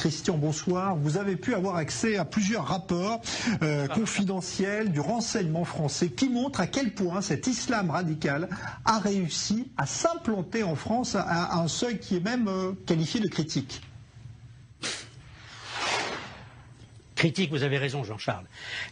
Christian, bonsoir. Vous avez pu avoir accès à plusieurs rapports confidentiels du renseignement français qui montrent à quel point cet islam radical a réussi à s'implanter en France à un seuil qui est même qualifié de critique. Critique, vous avez raison Jean-Charles.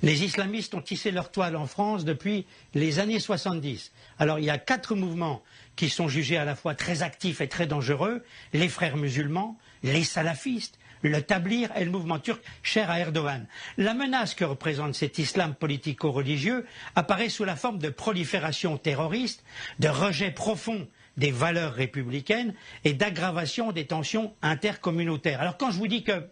Les islamistes ont tissé leur toile en France depuis les années 70. Alors il y a 4 mouvements qui sont jugés à la fois très actifs et très dangereux. Les frères musulmans, les salafistes, le tablir et le mouvement turc cher à Erdogan. La menace que représente cet islam politico-religieux apparaît sous la forme de prolifération terroriste, de rejet profond des valeurs républicaines et d'aggravation des tensions intercommunautaires. Alors quand je vous dis que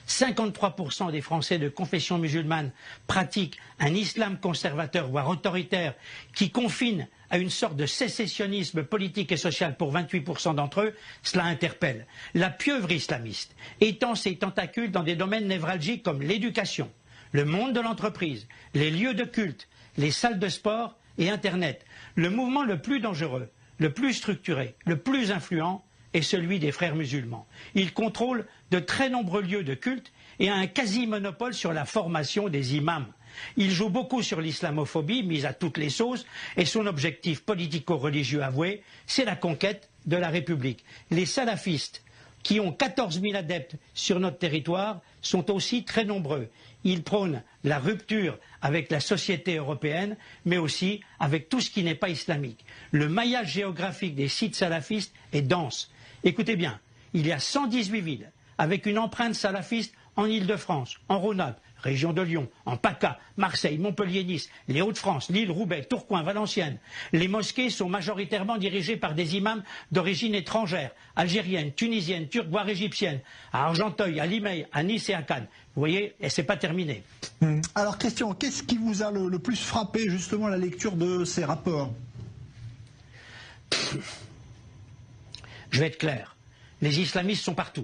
53% des Français de confession musulmane pratiquent un islam conservateur, voire autoritaire, qui confine à une sorte de sécessionnisme politique et social pour 28% d'entre eux, cela interpelle. La pieuvre islamiste étend ses tentacules dans des domaines névralgiques comme l'éducation, le monde de l'entreprise, les lieux de culte, les salles de sport et Internet. Le mouvement le plus dangereux, le plus structuré, le plus influent est celui des frères musulmans. Ils contrôlent de très nombreux lieux de culte et a un quasi-monopole sur la formation des imams. Il joue beaucoup sur l'islamophobie, mise à toutes les sauces, et son objectif politico-religieux avoué, c'est la conquête de la République. Les salafistes, qui ont 14 000 adeptes sur notre territoire, sont aussi très nombreux. Ils prônent la rupture avec la société européenne, mais aussi avec tout ce qui n'est pas islamique. Le maillage géographique des sites salafistes est dense. Écoutez bien, il y a 118 villes avec une empreinte salafiste en Île-de-France, en Rhône-Alpes, région de Lyon, en PACA, Marseille, Montpellier, Nice, les Hauts-de-France, Lille, Roubaix, Tourcoing, Valenciennes. Les mosquées sont majoritairement dirigées par des imams d'origine étrangère, algérienne, tunisienne, turque, voire égyptienne, à Argenteuil, à Limeil, à Nice et à Cannes. Vous voyez, et c'est pas terminé. Alors Christian, qu'est-ce qui vous a le plus frappé justement à la lecture de ces rapports? Je vais être clair. Les islamistes sont partout.